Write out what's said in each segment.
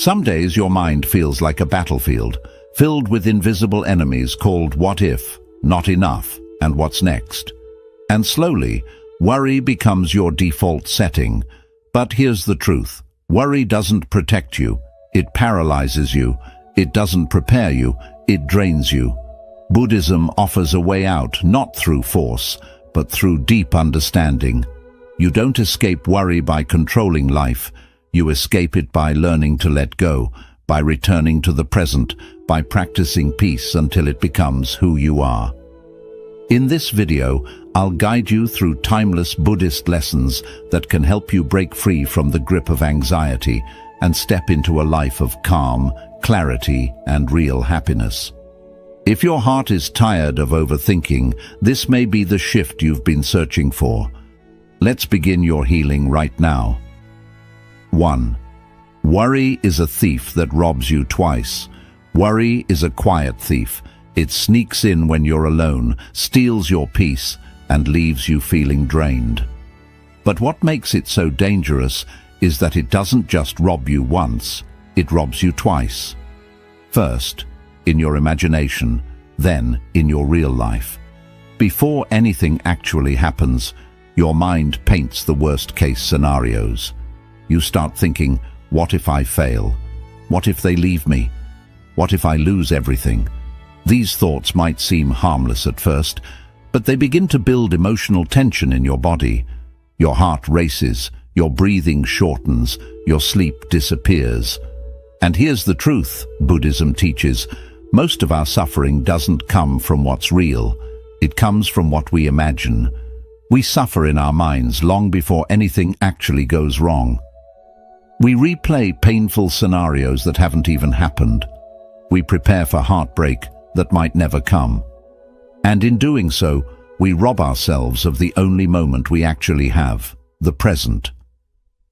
Some days your mind feels like a battlefield, filled with invisible enemies called what if, not enough, and what's next. And slowly, worry becomes your default setting. But here's the truth. Worry doesn't protect you. It paralyzes you. It doesn't prepare you. It drains you. Buddhism offers a way out, not through force, but through deep understanding. You don't escape worry by controlling life. You escape it by learning to let go, by returning to the present, by practicing peace until it becomes who you are. In this video, I'll guide you through timeless Buddhist lessons that can help you break free from the grip of anxiety and step into a life of calm, clarity, and real happiness. If your heart is tired of overthinking, this may be the shift you've been searching for. Let's begin your healing right now. 1. Worry is a thief that robs you twice. Worry is a quiet thief. It sneaks in when you're alone, steals your peace, and leaves you feeling drained. But what makes it so dangerous is that it doesn't just rob you once, it robs you twice. First, in your imagination, then in your real life. Before anything actually happens, your mind paints the worst-case scenarios. You start thinking, what if I fail? What if they leave me? What if I lose everything? These thoughts might seem harmless at first, but they begin to build emotional tension in your body. Your heart races, your breathing shortens, your sleep disappears. And here's the truth, Buddhism teaches. Most of our suffering doesn't come from what's real. It comes from what we imagine. We suffer in our minds long before anything actually goes wrong. We replay painful scenarios that haven't even happened. We prepare for heartbreak that might never come. And in doing so, we rob ourselves of the only moment we actually have, the present.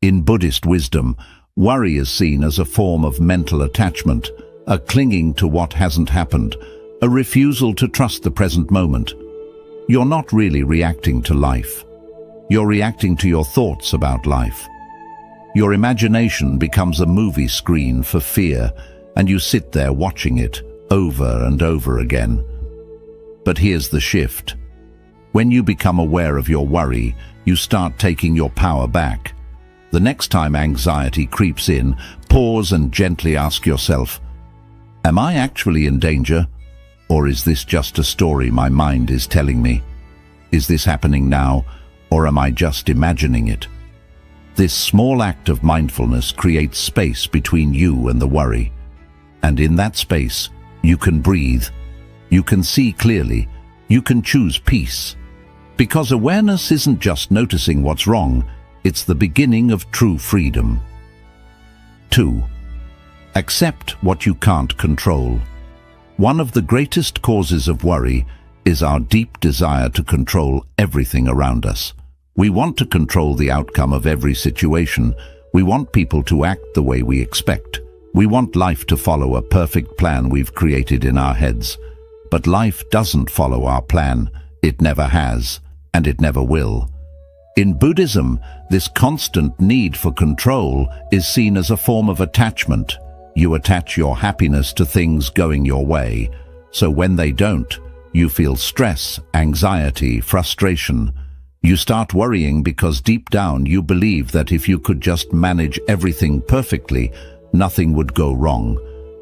In Buddhist wisdom, worry is seen as a form of mental attachment, a clinging to what hasn't happened, a refusal to trust the present moment. You're not really reacting to life. You're reacting to your thoughts about life. Your imagination becomes a movie screen for fear, and you sit there watching it over and over again. But here's the shift. When you become aware of your worry, you start taking your power back. The next time anxiety creeps in, pause and gently ask yourself, am I actually in danger? Or is this just a story my mind is telling me? Is this happening now, or am I just imagining it? This small act of mindfulness creates space between you and the worry. And in that space, you can breathe, you can see clearly, you can choose peace. Because awareness isn't just noticing what's wrong, it's the beginning of true freedom. 2. Accept what you can't control. One of the greatest causes of worry is our deep desire to control everything around us. We want to control the outcome of every situation. We want people to act the way we expect. We want life to follow a perfect plan we've created in our heads. But life doesn't follow our plan. It never has, and it never will. In Buddhism, this constant need for control is seen as a form of attachment. You attach your happiness to things going your way. So when they don't, you feel stress, anxiety, frustration. You start worrying because deep down you believe that if you could just manage everything perfectly, nothing would go wrong.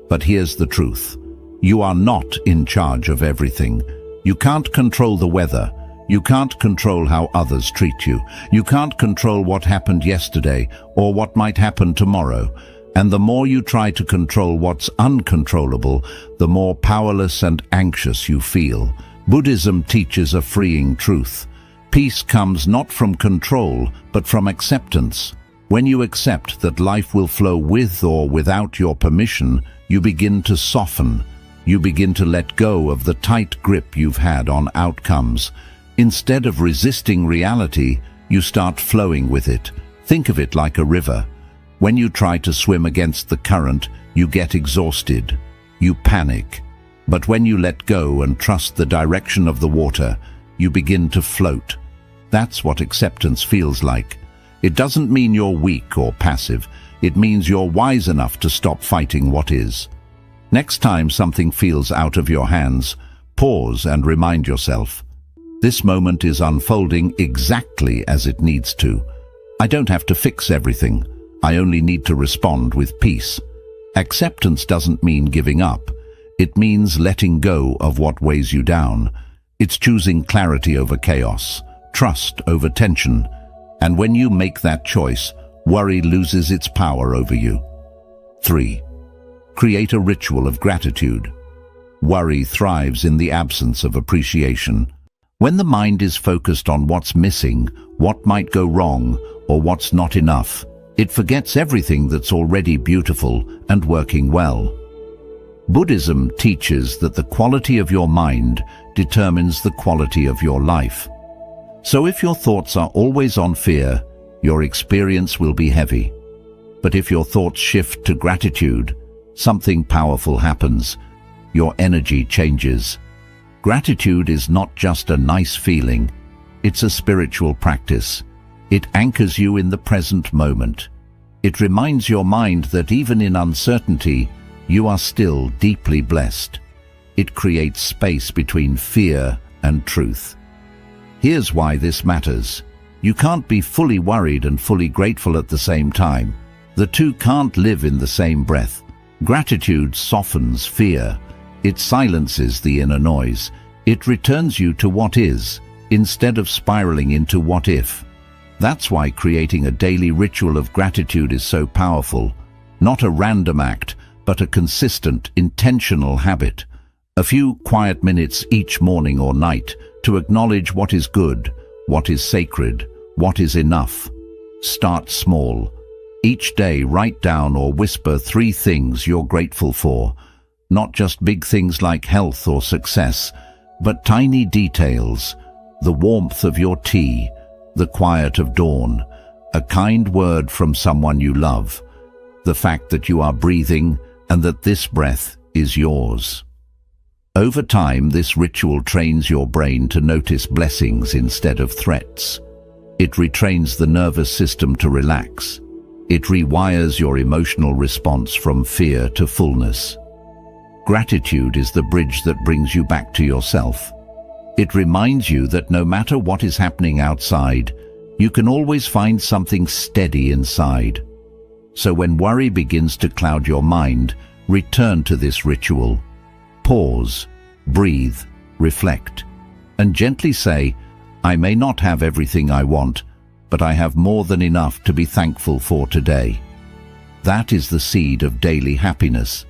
But here's the truth. You are not in charge of everything. You can't control the weather. You can't control how others treat you. You can't control what happened yesterday or what might happen tomorrow. And the more you try to control what's uncontrollable, the more powerless and anxious you feel. Buddhism teaches a freeing truth. Peace comes not from control, but from acceptance. When you accept that life will flow with or without your permission, you begin to soften. You begin to let go of the tight grip you've had on outcomes. Instead of resisting reality, you start flowing with it. Think of it like a river. When you try to swim against the current, you get exhausted. You panic. But when you let go and trust the direction of the water, you begin to float. That's what acceptance feels like. It doesn't mean you're weak or passive. It means you're wise enough to stop fighting what is. Next time something feels out of your hands, pause and remind yourself, this moment is unfolding exactly as it needs to. I don't have to fix everything. I only need to respond with peace. Acceptance doesn't mean giving up. It means letting go of what weighs you down. It's choosing clarity over chaos, trust over tension. And when you make that choice, worry loses its power over you. 3. Create a ritual of gratitude. Worry thrives in the absence of appreciation. When the mind is focused on what's missing, what might go wrong, or what's not enough, it forgets everything that's already beautiful and working well. Buddhism teaches that the quality of your mind determines the quality of your life. So if your thoughts are always on fear, your experience will be heavy. But if your thoughts shift to gratitude, something powerful happens. Your energy changes. Gratitude is not just a nice feeling, it's a spiritual practice. It anchors you in the present moment. It reminds your mind that even in uncertainty, you are still deeply blessed. It creates space between fear and truth. Here's why this matters. You can't be fully worried and fully grateful at the same time. The two can't live in the same breath. Gratitude softens fear. It silences the inner noise. It returns you to what is, instead of spiraling into what if. That's why creating a daily ritual of gratitude is so powerful. Not a random act, but a consistent, intentional habit. A few quiet minutes each morning or night to acknowledge what is good, what is sacred, what is enough. Start small. Each day write down or whisper 3 things you're grateful for. Not just big things like health or success, but tiny details. The warmth of your tea, the quiet of dawn, a kind word from someone you love, the fact that you are breathing and that this breath is yours. Over time, this ritual trains your brain to notice blessings instead of threats. It retrains the nervous system to relax. It rewires your emotional response from fear to fullness. Gratitude is the bridge that brings you back to yourself. It reminds you that no matter what is happening outside, you can always find something steady inside. So when worry begins to cloud your mind, return to this ritual. Pause, breathe, reflect, and gently say, I may not have everything I want, but I have more than enough to be thankful for today. That is the seed of daily happiness.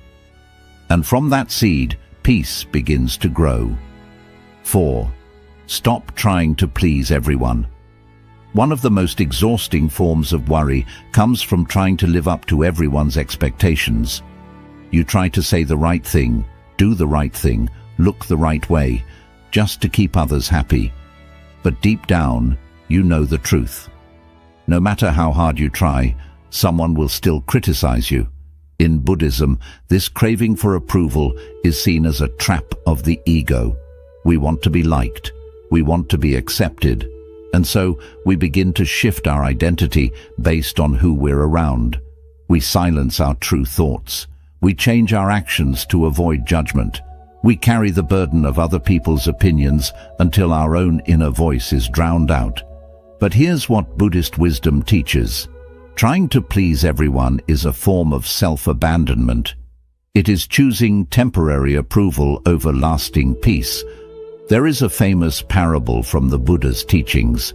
And from that seed, peace begins to grow. 4. Stop trying to please everyone. One of the most exhausting forms of worry comes from trying to live up to everyone's expectations. You try to say the right thing, do the right thing, look the right way, just to keep others happy. But deep down, you know the truth. No matter how hard you try, someone will still criticize you. In Buddhism, this craving for approval is seen as a trap of the ego. We want to be liked. We want to be accepted. And so we begin to shift our identity based on who we're around. We silence our true thoughts. We change our actions to avoid judgment. We carry the burden of other people's opinions until our own inner voice is drowned out. But here's what Buddhist wisdom teaches. Trying to please everyone is a form of self-abandonment. It is choosing temporary approval over lasting peace. There is a famous parable from the Buddha's teachings.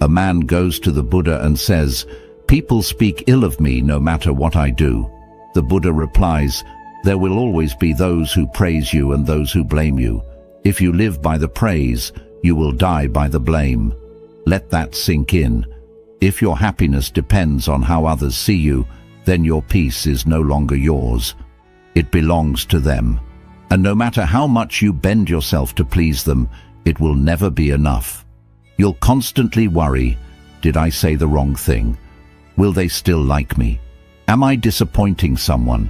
A man goes to the Buddha and says, "People speak ill of me no matter what I do." The Buddha replies, "There will always be those who praise you and those who blame you. If you live by the praise, you will die by the blame." Let that sink in. If your happiness depends on how others see you, then your peace is no longer yours. It belongs to them. And no matter how much you bend yourself to please them, it will never be enough. You'll constantly worry, did I say the wrong thing? Will they still like me? Am I disappointing someone?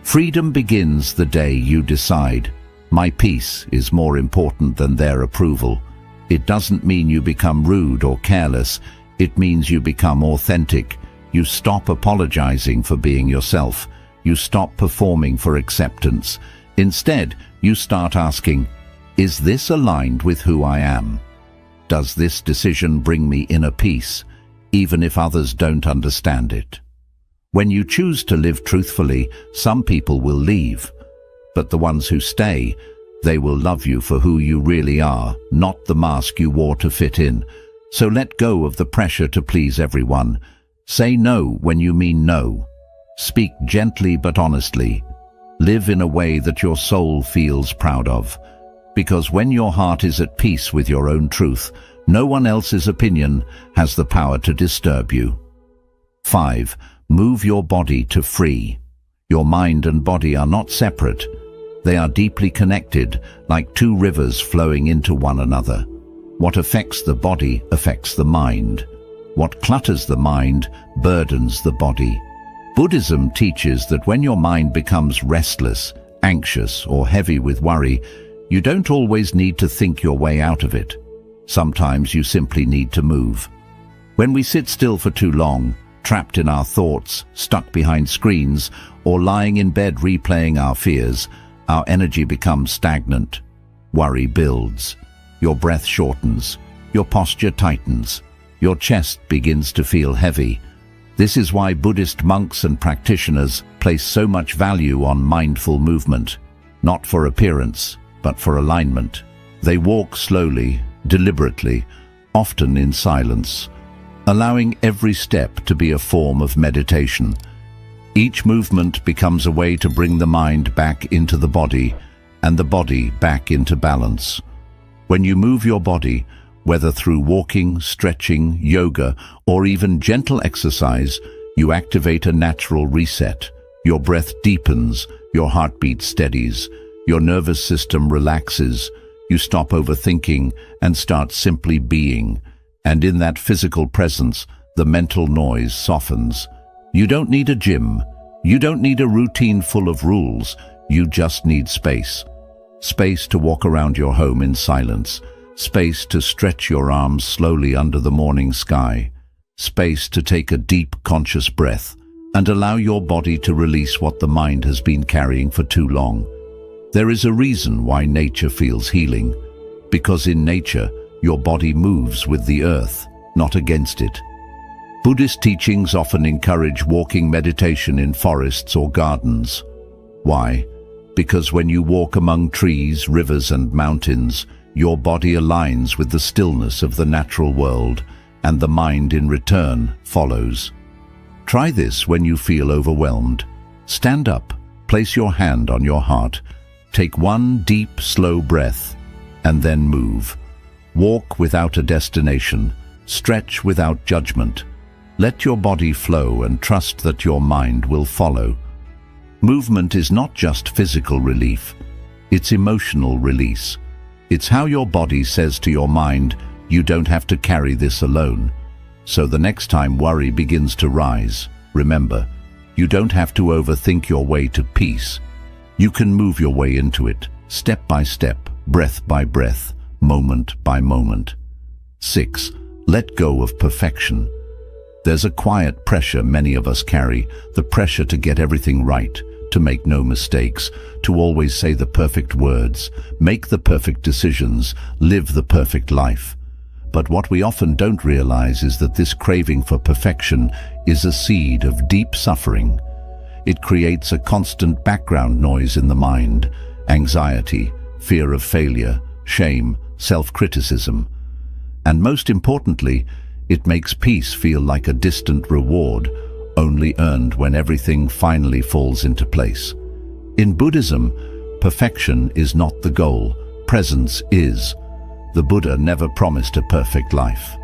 Freedom begins the day you decide, my peace is more important than their approval. It doesn't mean you become rude or careless. It means you become authentic. You stop apologizing for being yourself. You stop performing for acceptance. Instead, you start asking, is this aligned with who I am? Does this decision bring me inner peace, even if others don't understand it? When you choose to live truthfully, some people will leave, but the ones who stay, they will love you for who you really are, not the mask you wore to fit in. So let go of the pressure to please everyone. Say no when you mean no. Speak gently but honestly. Live in a way that your soul feels proud of. Because when your heart is at peace with your own truth, no one else's opinion has the power to disturb you. 5. Move your body to free. Your mind and body are not separate. They are deeply connected, like two rivers flowing into one another. What affects the body affects the mind. What clutters the mind burdens the body. Buddhism teaches that when your mind becomes restless, anxious, or heavy with worry, you don't always need to think your way out of it. Sometimes you simply need to move. When we sit still for too long, trapped in our thoughts, stuck behind screens, or lying in bed replaying our fears, our energy becomes stagnant. Worry builds. Your breath shortens. Your posture tightens. Your chest begins to feel heavy. This is why Buddhist monks and practitioners place so much value on mindful movement, not for appearance, but for alignment. They walk slowly, deliberately, often in silence, allowing every step to be a form of meditation. Each movement becomes a way to bring the mind back into the body and the body back into balance. When you move your body, whether through walking, stretching, yoga, or even gentle exercise, you activate a natural reset. Your breath deepens, your heartbeat steadies, your nervous system relaxes, you stop overthinking and start simply being. And in that physical presence, the mental noise softens. You don't need a gym. You don't need a routine full of rules. You just need space. Space to walk around your home in silence. Space to stretch your arms slowly under the morning sky. Space to take a deep, conscious breath and allow your body to release what the mind has been carrying for too long. There is a reason why nature feels healing. Because in nature, your body moves with the earth, not against it. Buddhist teachings often encourage walking meditation in forests or gardens. Why? Because when you walk among trees, rivers, and mountains, your body aligns with the stillness of the natural world, and the mind in return follows. Try this when you feel overwhelmed. Stand up, place your hand on your heart, take one deep, slow breath, and then move. Walk without a destination, stretch without judgment. Let your body flow and trust that your mind will follow. Movement is not just physical relief, it's emotional release. It's how your body says to your mind, you don't have to carry this alone. So the next time worry begins to rise, remember, you don't have to overthink your way to peace. You can move your way into it, step by step, breath by breath, moment by moment. 6. Let go of perfection. There's a quiet pressure many of us carry, the pressure to get everything right, to make no mistakes, to always say the perfect words, make the perfect decisions, live the perfect life. But what we often don't realize is that this craving for perfection is a seed of deep suffering. It creates a constant background noise in the mind, anxiety, fear of failure, shame, self-criticism. And most importantly, it makes peace feel like a distant reward, only earned when everything finally falls into place. In Buddhism, perfection is not the goal, presence is. The Buddha never promised a perfect life.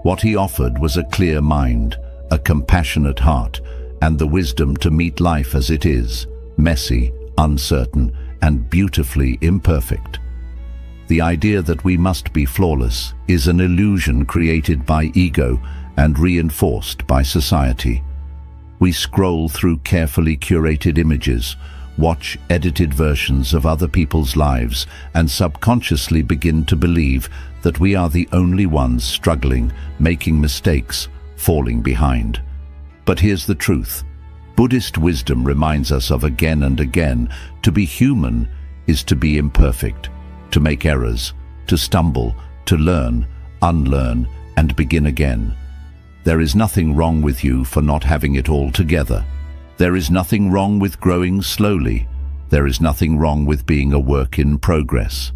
What he offered was a clear mind, a compassionate heart, and the wisdom to meet life as it is, messy, uncertain, and beautifully imperfect. The idea that we must be flawless is an illusion created by ego and reinforced by society. We scroll through carefully curated images, watch edited versions of other people's lives, and subconsciously begin to believe that we are the only ones struggling, making mistakes, falling behind. But here's the truth. Buddhist wisdom reminds us of again and again, to be human is to be imperfect, to make errors, to stumble, to learn, unlearn, and begin again. There is nothing wrong with you for not having it all together. There is nothing wrong with growing slowly. There is nothing wrong with being a work in progress.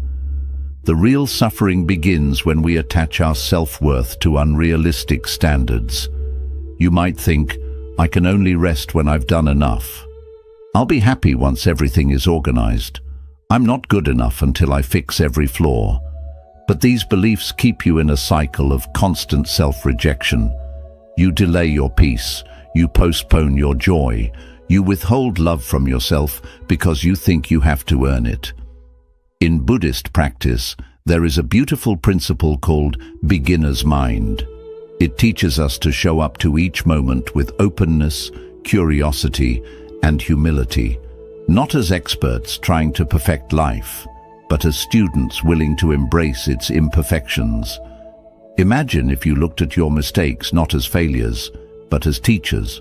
The real suffering begins when we attach our self-worth to unrealistic standards. You might think, I can only rest when I've done enough. I'll be happy once everything is organized. I'm not good enough until I fix every flaw. But these beliefs keep you in a cycle of constant self-rejection. You delay your peace, you postpone your joy, you withhold love from yourself because you think you have to earn it. In Buddhist practice, there is a beautiful principle called beginner's mind. It teaches us to show up to each moment with openness, curiosity, and humility, not as experts trying to perfect life, but as students willing to embrace its imperfections. Imagine if you looked at your mistakes not as failures, but as teachers.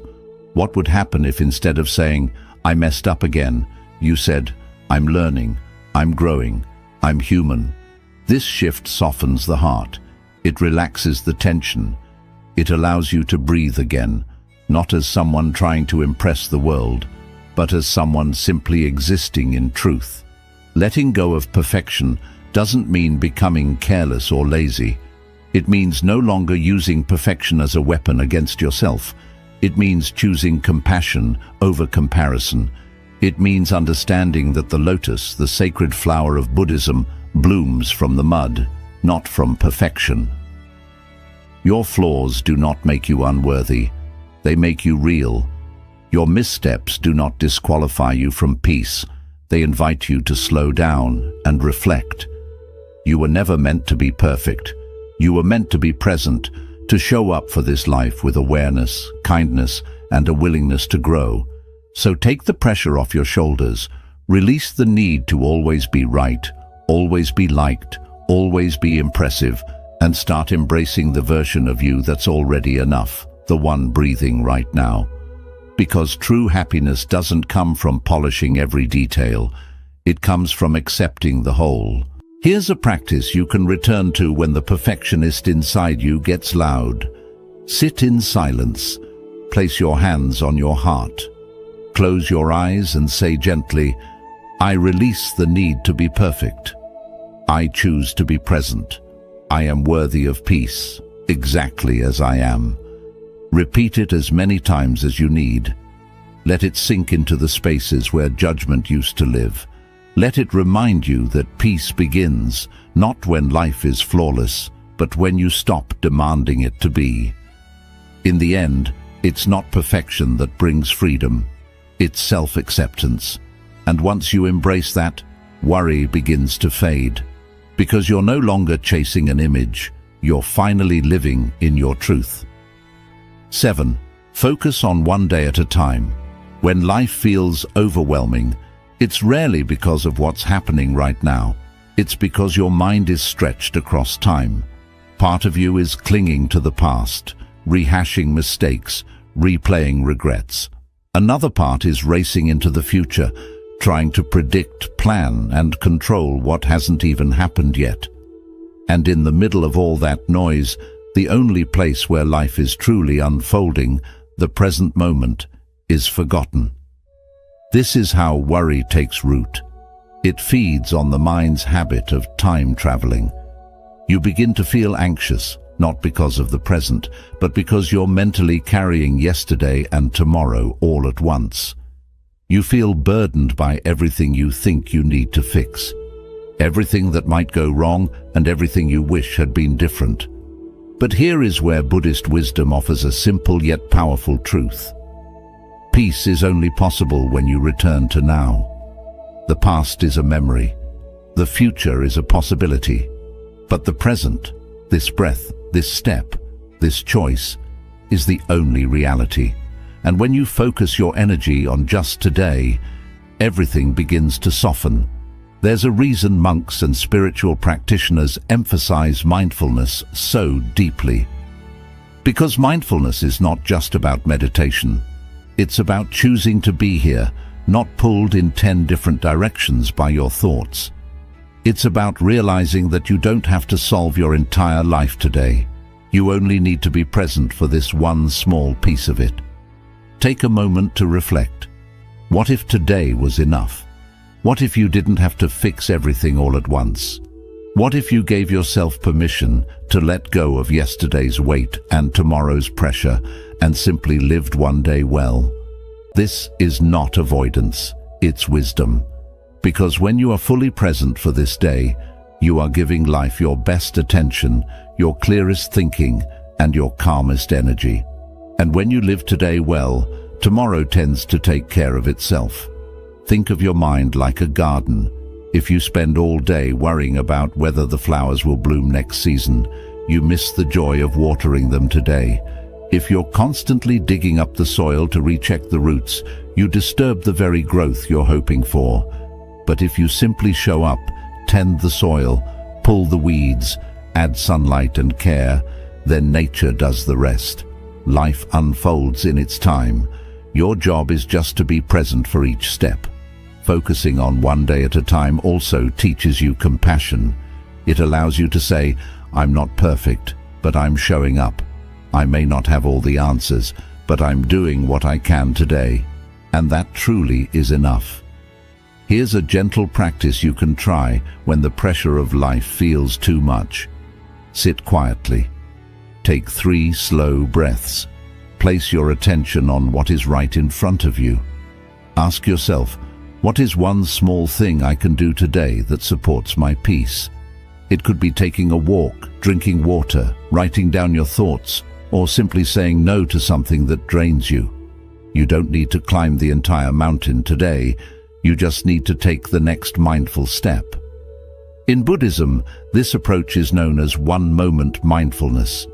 What would happen if instead of saying, I messed up again, you said, I'm learning, I'm growing, I'm human? This shift softens the heart. It relaxes the tension. It allows you to breathe again, not as someone trying to impress the world, but as someone simply existing in truth. Letting go of perfection doesn't mean becoming careless or lazy. It means no longer using perfection as a weapon against yourself. It means choosing compassion over comparison. It means understanding that the lotus, the sacred flower of Buddhism, blooms from the mud, not from perfection. Your flaws do not make you unworthy. They make you real. Your missteps do not disqualify you from peace. They invite you to slow down and reflect. You were never meant to be perfect. You were meant to be present, to show up for this life with awareness, kindness, and a willingness to grow. So take the pressure off your shoulders. Release the need to always be right, always be liked, always be impressive, and start embracing the version of you that's already enough, the one breathing right now. Because true happiness doesn't come from polishing every detail. It comes from accepting the whole. Here's a practice you can return to when the perfectionist inside you gets loud. Sit in silence. Place your hands on your heart. Close your eyes and say gently, I release the need to be perfect. I choose to be present. I am worthy of peace, exactly as I am. Repeat it as many times as you need. Let it sink into the spaces where judgment used to live. Let it remind you that peace begins, not when life is flawless, but when you stop demanding it to be. In the end, it's not perfection that brings freedom. It's self-acceptance. And once you embrace that, worry begins to fade. Because you're no longer chasing an image, you're finally living in your truth. 7. Focus on one day at a time. When life feels overwhelming, it's rarely because of what's happening right now. It's because your mind is stretched across time. Part of you is clinging to the past, rehashing mistakes, replaying regrets. Another part is racing into the future, trying to predict, plan, and control what hasn't even happened yet. And in the middle of all that noise, the only place where life is truly unfolding, the present moment, is forgotten. This is how worry takes root. It feeds on the mind's habit of time traveling. You begin to feel anxious, not because of the present, but because you're mentally carrying yesterday and tomorrow all at once. You feel burdened by everything you think you need to fix, everything that might go wrong and everything you wish had been different. But here is where Buddhist wisdom offers a simple yet powerful truth. Peace is only possible when you return to now. The past is a memory. The future is a possibility. But the present, this breath, this step, this choice, is the only reality. And when you focus your energy on just today, everything begins to soften. There's a reason monks and spiritual practitioners emphasize mindfulness so deeply. Because mindfulness is not just about meditation. It's about choosing to be here, not pulled in 10 different directions by your thoughts. It's about realizing that you don't have to solve your entire life today. You only need to be present for this one small piece of it. Take a moment to reflect. What if today was enough? What if you didn't have to fix everything all at once? What if you gave yourself permission to let go of yesterday's weight and tomorrow's pressure and simply lived one day well? This is not avoidance, it's wisdom. Because when you are fully present for this day, you are giving life your best attention, your clearest thinking, and your calmest energy. And when you live today well, tomorrow tends to take care of itself. Think of your mind like a garden. If you spend all day worrying about whether the flowers will bloom next season, you miss the joy of watering them today. If you're constantly digging up the soil to recheck the roots, you disturb the very growth you're hoping for. But if you simply show up, tend the soil, pull the weeds, add sunlight and care, then nature does the rest. Life unfolds in its time. Your job is just to be present for each step. Focusing on one day at a time also teaches you compassion. It allows you to say, I'm not perfect, but I'm showing up. I may not have all the answers, but I'm doing what I can today. And that truly is enough. Here's a gentle practice you can try when the pressure of life feels too much. Sit quietly. Take 3 slow breaths. Place your attention on what is right in front of you. Ask yourself, what is one small thing I can do today that supports my peace? It could be taking a walk, drinking water, writing down your thoughts, or simply saying no to something that drains you. You don't need to climb the entire mountain today. You just need to take the next mindful step. In Buddhism, this approach is known as one-moment mindfulness.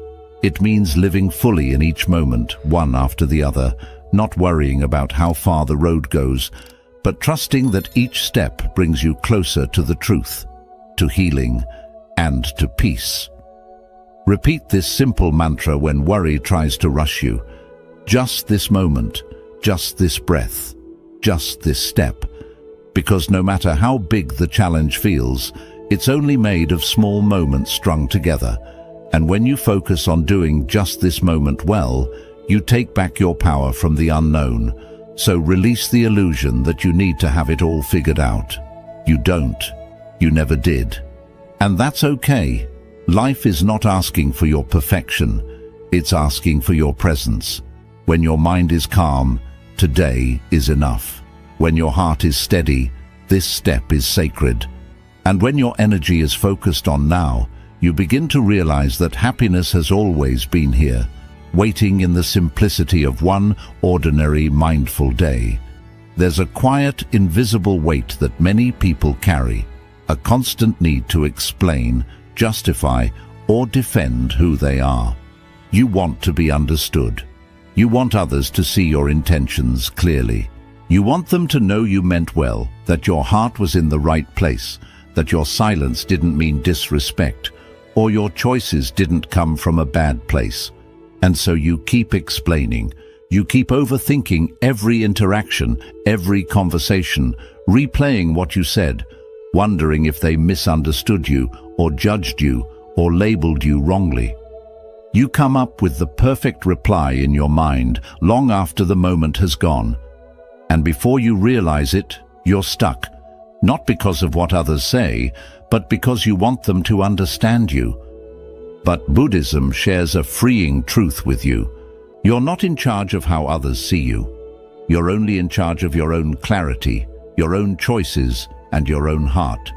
It means living fully in each moment, one after the other, not worrying about how far the road goes, but trusting that each step brings you closer to the truth, to healing, and to peace. Repeat this simple mantra when worry tries to rush you. Just this moment, just this breath, just this step. Because no matter how big the challenge feels, it's only made of small moments strung together. And when you focus on doing just this moment well, you take back your power from the unknown. So release the illusion that you need to have it all figured out. You don't. You never did. And that's okay. Life is not asking for your perfection. It's asking for your presence. When your mind is calm, today is enough. When your heart is steady, this step is sacred. And when your energy is focused on now, you begin to realize that happiness has always been here, waiting in the simplicity of one ordinary mindful day. There's a quiet, invisible weight that many people carry, a constant need to explain, justify, or defend who they are. You want to be understood. You want others to see your intentions clearly. You want them to know you meant well, that your heart was in the right place, that your silence didn't mean disrespect, or your choices didn't come from a bad place. And so you keep explaining. You keep overthinking every interaction, every conversation, replaying what you said, wondering if they misunderstood you, or judged you, or labeled you wrongly. You come up with the perfect reply in your mind long after the moment has gone. And before you realize it, you're stuck, not because of what others say, but because you want them to understand you. But Buddhism shares a freeing truth with you. You're not in charge of how others see you. You're only in charge of your own clarity, your own choices, and your own heart.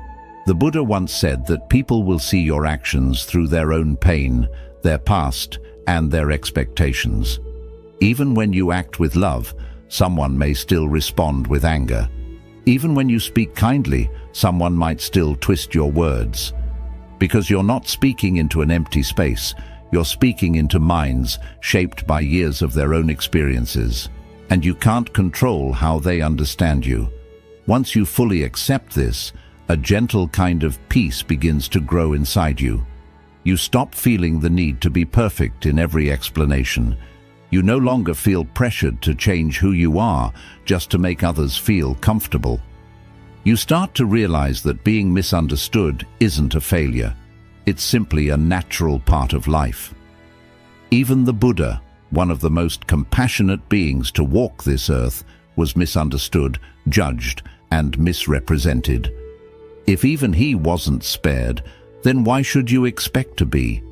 The Buddha once said that people will see your actions through their own pain, their past, and their expectations. Even when you act with love, someone may still respond with anger. Even when you speak kindly, someone might still twist your words. Because you're not speaking into an empty space, you're speaking into minds shaped by years of their own experiences. And you can't control how they understand you. Once you fully accept this, a gentle kind of peace begins to grow inside you. You stop feeling the need to be perfect in every explanation. You no longer feel pressured to change who you are just to make others feel comfortable. You start to realize that being misunderstood isn't a failure. It's simply a natural part of life. Even the Buddha, one of the most compassionate beings to walk this earth, was misunderstood, judged, and misrepresented. If even he wasn't spared, then why should you expect to be?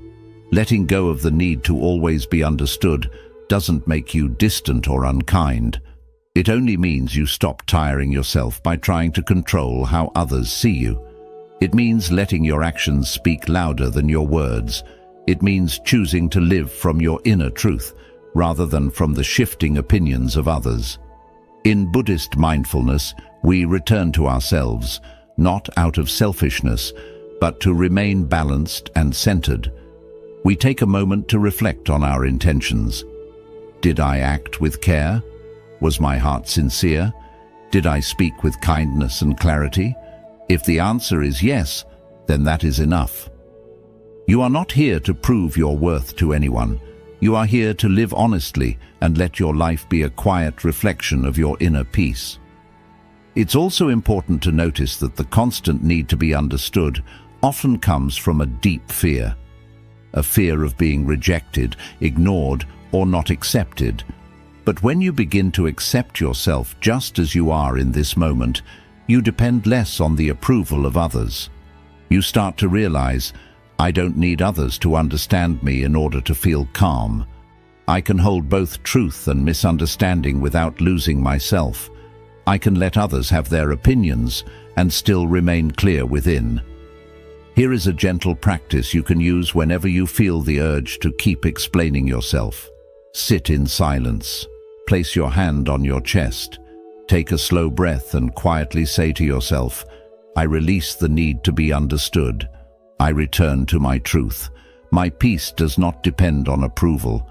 Letting go of the need to always be understood doesn't make you distant or unkind. It only means you stop tiring yourself by trying to control how others see you. It means letting your actions speak louder than your words. It means choosing to live from your inner truth, rather than from the shifting opinions of others. In Buddhist mindfulness, we return to ourselves, not out of selfishness, but to remain balanced and centered. We take a moment to reflect on our intentions. Did I act with care? Was my heart sincere? Did I speak with kindness and clarity? If the answer is yes, then that is enough. You are not here to prove your worth to anyone. You are here to live honestly and let your life be a quiet reflection of your inner peace. It's also important to notice that the constant need to be understood often comes from a deep fear. A fear of being rejected, ignored, or not accepted. But when you begin to accept yourself just as you are in this moment, you depend less on the approval of others. You start to realize, I don't need others to understand me in order to feel calm. I can hold both truth and misunderstanding without losing myself. I can let others have their opinions and still remain clear within. Here is a gentle practice you can use whenever you feel the urge to keep explaining yourself. Sit in silence. Place your hand on your chest. Take a slow breath and quietly say to yourself, I release the need to be understood. I return to my truth. My peace does not depend on approval.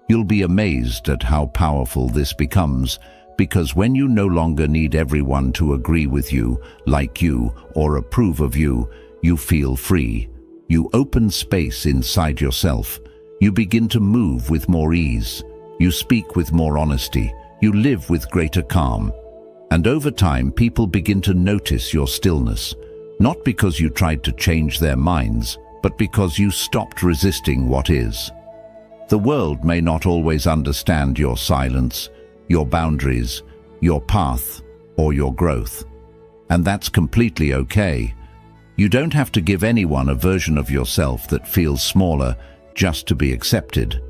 You'll be amazed at how powerful this becomes, because when you no longer need everyone to agree with you, like you, or approve of you, you feel free. You open space inside yourself. You begin to move with more ease. You speak with more honesty. You live with greater calm. And over time, people begin to notice your stillness, not because you tried to change their minds, but because you stopped resisting what is. The world may not always understand your silence, your boundaries, your path, or your growth. And that's completely okay. You don't have to give anyone a version of yourself that feels smaller just to be accepted.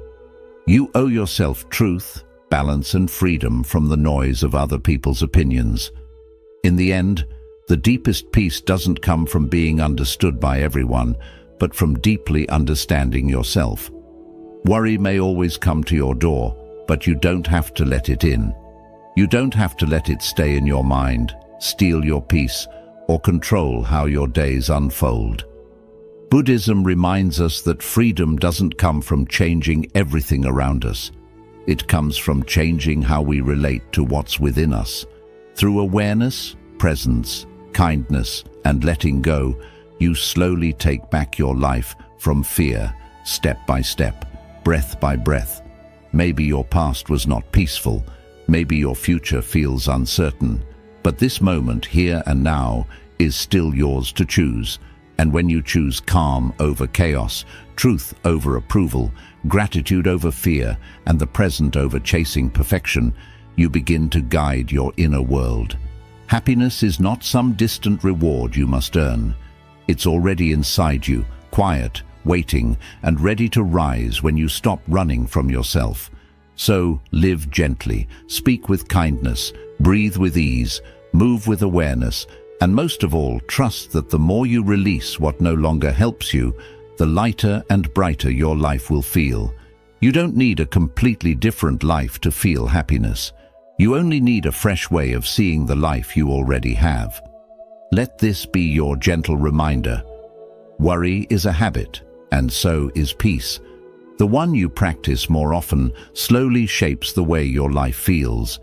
You owe yourself truth, balance, and freedom from the noise of other people's opinions. In the end, the deepest peace doesn't come from being understood by everyone, but from deeply understanding yourself. Worry may always come to your door, but you don't have to let it in. You don't have to let it stay in your mind, steal your peace, or control how your days unfold. Buddhism reminds us that freedom doesn't come from changing everything around us. It comes from changing how we relate to what's within us. Through awareness, presence, kindness, and letting go, you slowly take back your life from fear, step by step, breath by breath. Maybe your past was not peaceful. Maybe your future feels uncertain. But this moment, here and now, is still yours to choose. And when you choose calm over chaos, truth over approval, gratitude over fear, and the present over chasing perfection, you begin to guide your inner world. Happiness is not some distant reward you must earn. It's already inside you, quiet, waiting, and ready to rise when you stop running from yourself. So live gently, speak with kindness, breathe with ease, move with awareness, and most of all, trust that the more you release what no longer helps you, the lighter and brighter your life will feel. You don't need a completely different life to feel happiness. You only need a fresh way of seeing the life you already have. Let this be your gentle reminder. Worry is a habit, and so is peace. The one you practice more often slowly shapes the way your life feels.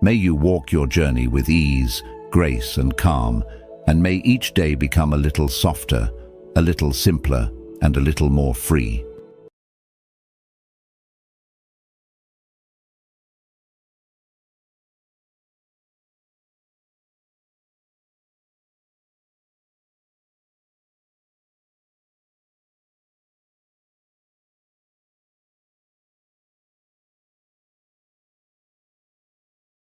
May you walk your journey with ease, grace, and calm, and may each day become a little softer, a little simpler, and a little more free.